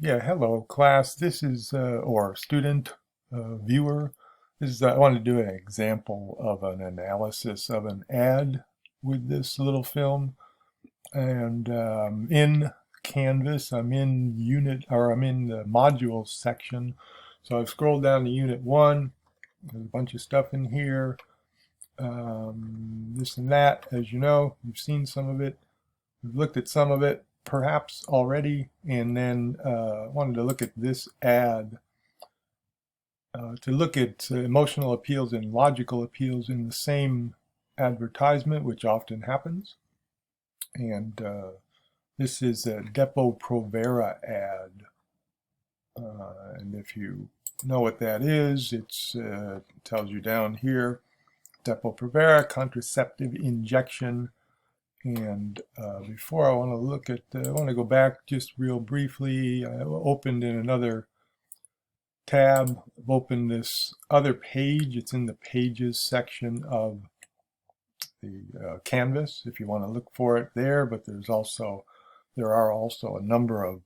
Yeah, hello class. This is, or student, viewer. This is, I want to do an example of an analysis of an ad with this little film. And in Canvas, I'm in I'm in the modules section. So I've scrolled down to unit 1. There's a bunch of stuff in here. This and that, as you know, you've seen some of it. We've looked at some of it perhaps already, and then wanted to look at this ad, to look at emotional appeals and logical appeals in the same advertisement, which often happens. And this is a Depo Provera ad. And if you know what that is, it tells you down here, Depo Provera, contraceptive injection. And before I want to look at, I want to go back just real briefly. I opened in another tab. I've opened this other page. It's in the pages section of the Canvas if you want to look for it there. But there are also a number of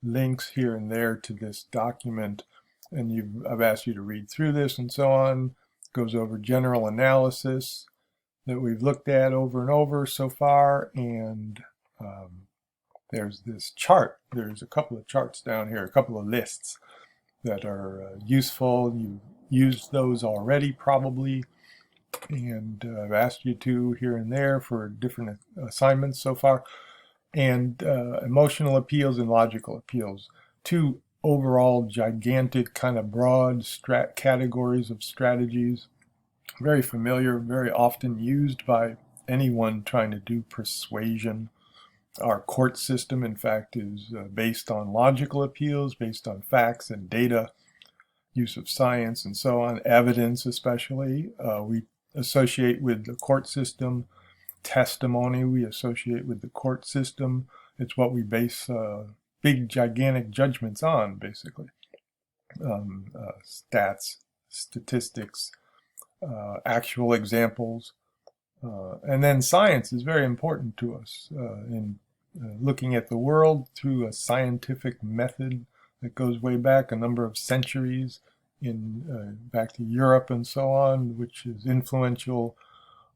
links here and there to this document. And I've asked you to read through this and so on. It goes over general analysis that we've looked at over and over so far, and there's this chart. There's a couple of charts down here, a couple of lists that are useful. You've used those already probably, and I've asked you to here and there for different assignments so far. And emotional appeals and logical appeals, two overall gigantic kind of broad categories of strategies. Very familiar, very often used by anyone trying to do persuasion. Our court system, in fact, is based on logical appeals, based on facts and data, use of science and so on, evidence especially. We associate with the court system. Testimony we associate with the court system. It's what we base big, gigantic judgments on, basically. Stats, statistics, actual examples. And then science is very important to us in looking at the world through a scientific method that goes way back a number of centuries back to Europe and so on, which is influential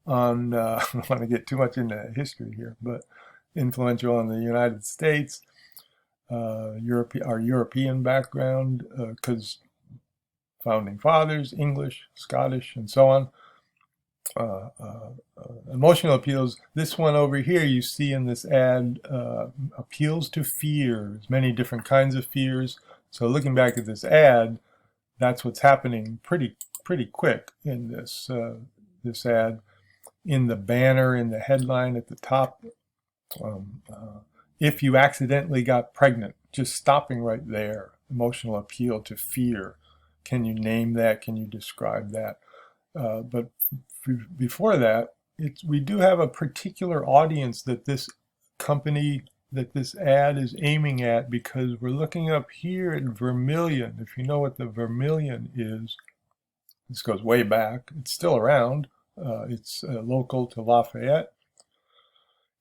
on, I don't want to get too much into history here, but influential on the United States, our European background, because founding fathers, English, Scottish, and so on. Emotional appeals. This one over here you see in this ad, appeals to fears, many different kinds of fears. So looking back at this ad, that's what's happening pretty quick in this this ad. In the banner, in the headline at the top, if you accidentally got pregnant, just stopping right there. Emotional appeal to fear. Can you name that? Can you describe that? But before that, we do have a particular audience that this company, that this ad is aiming at, because we're looking up here at vermilion. If you know what the vermilion is, this goes way back. It's still around. It's local to Lafayette.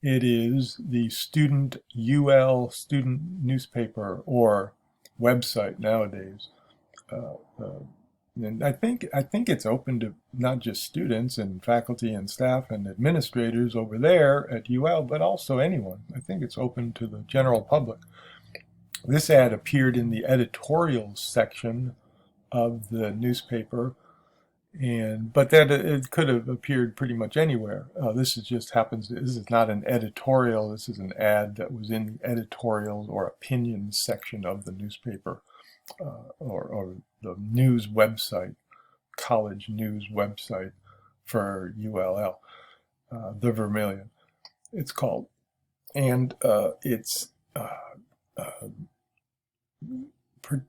It is the student newspaper or website nowadays. And I think it's open to not just students and faculty and staff and administrators over there at UL, but also anyone. I think it's open to the general public. This ad appeared in the editorials section of the newspaper, but that it could have appeared pretty much anywhere. This is not an editorial. This is an ad that was in the editorials or opinions section of the newspaper, or the news website, college news website for ULL, the Vermilion, it's called. And it's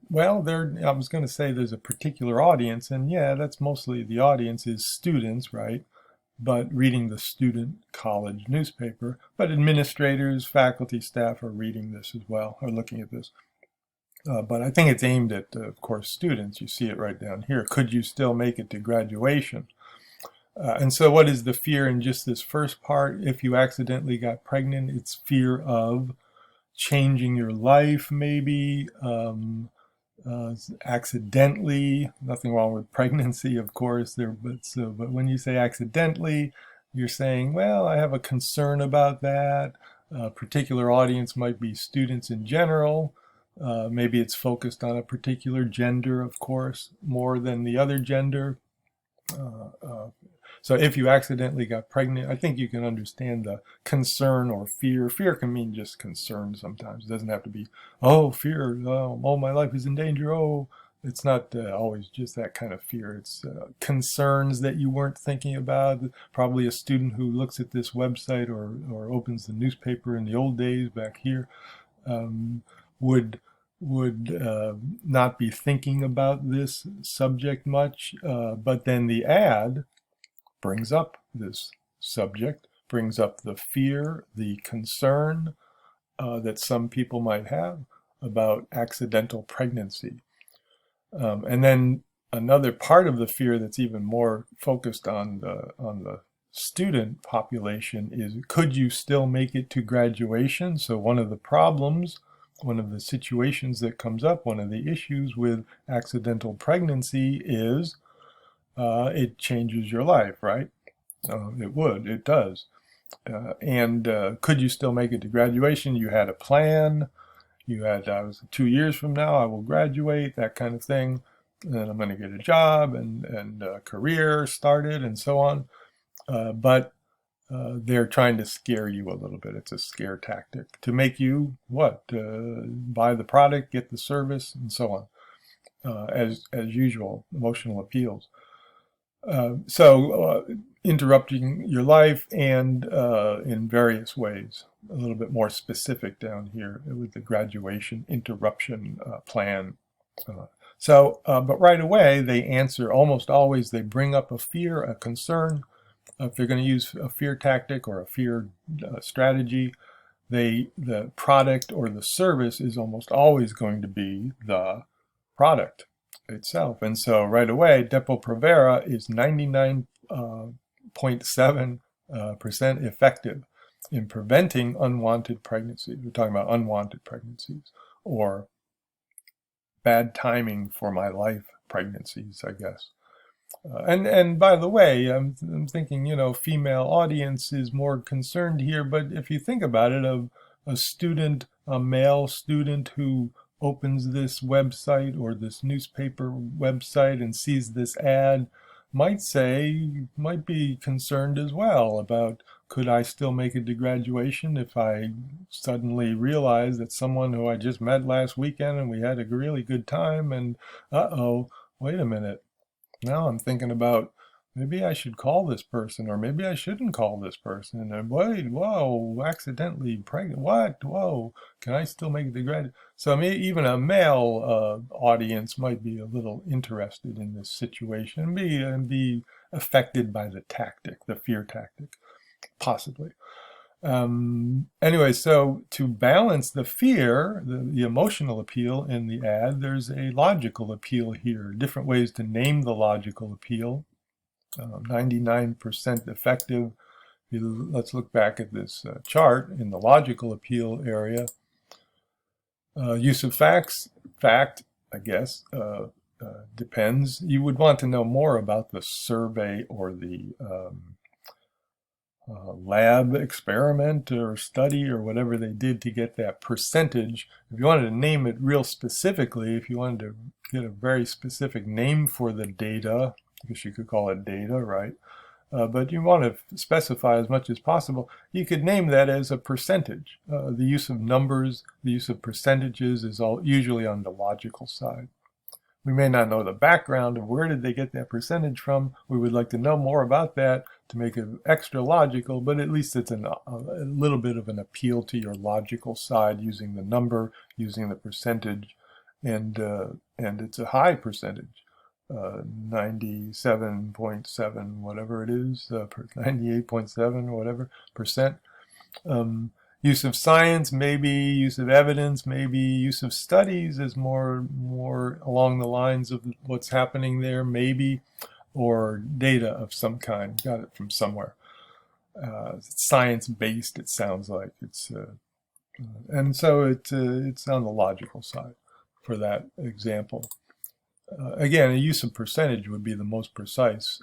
well, I was going to say there's a particular audience, and yeah, that's mostly the audience is students, right? But reading the student college newspaper, but administrators, faculty, staff are reading this as well, are looking at this. But I think it's aimed at, of course, students. You see it right down here. Could you still make it to graduation? And so what is the fear in just this first part? If you accidentally got pregnant, it's fear of changing your life, maybe. Accidentally, nothing wrong with pregnancy, of course, but when you say accidentally, you're saying, well, I have a concern about that. A particular audience might be students in general. Maybe it's focused on a particular gender, of course, more than the other gender. So if you accidentally got pregnant, I think you can understand the concern or fear. Fear can mean just concern sometimes. It doesn't have to be, oh, fear, oh, my life is in danger. Oh, it's not always just that kind of fear. It's concerns that you weren't thinking about. Probably a student who looks at this website or opens the newspaper in the old days back here would not be thinking about this subject much, but then the ad brings up this subject, brings up the fear, the concern that some people might have about accidental pregnancy. And then another part of the fear that's even more focused on the student population is, could you still make it to graduation? So one of the problems, one of the situations that comes up, one of the issues with accidental pregnancy is it changes your life, right? It does. And could you still make it to graduation? You had a plan. You had, I was 2 years from now, I will graduate, that kind of thing. And I'm going to get a job and a career started and so on. But they're trying to scare you a little bit. It's a scare tactic to make you what? Buy the product, get the service, and so on. As usual, emotional appeals. So interrupting your life and in various ways. A little bit more specific down here with the graduation interruption plan. But right away they answer, almost always they bring up a fear, a concern. If they're going to use a fear tactic or a fear strategy, the product or the service is almost always going to be the product itself. And so right away, Depo-Provera is 99.7% effective in preventing unwanted pregnancies. We're talking about unwanted pregnancies or bad timing for my life pregnancies, I guess. And by the way, I'm thinking, female audience is more concerned here, but if you think about it, a male student who opens this website or this newspaper website and sees this ad might be concerned as well about, could I still make it to graduation if I suddenly realize that someone who I just met last weekend and we had a really good time and wait a minute. Now I'm thinking about, maybe I should call this person, or maybe I shouldn't call this person. And wait, whoa, accidentally pregnant. What? Whoa, can I still make it to graduate? So even a male audience might be a little interested in this situation and be affected by the tactic, the fear tactic, possibly. Anyway, so to balance the fear, the emotional appeal in the ad, there's a logical appeal here. Different ways to name the logical appeal. 99% effective. Let's look back at this chart in the logical appeal area. Use of fact, I guess, depends. You would want to know more about the survey or the lab experiment or study or whatever they did to get that percentage. If you wanted to name it real specifically, if you wanted to get a very specific name for the data, I guess you could call it data, right? But you want to specify as much as possible. You could name that as a percentage. The use of numbers, the use of percentages is usually on the logical side. We may not know the background of where did they get that percentage from. We would like to know more about that to make it extra logical, but at least it's a little bit of an appeal to your logical side using the number, using the percentage, and it's a high percentage. 97.7 whatever it is, 98.7 whatever percent. Use of science, maybe. Use of evidence, maybe. Use of studies is more along the lines of what's happening there, maybe. Or data of some kind. Got it from somewhere. It's science-based, it sounds like. It's And so it's on the logical side for that example. Again, a use of percentage would be the most precise.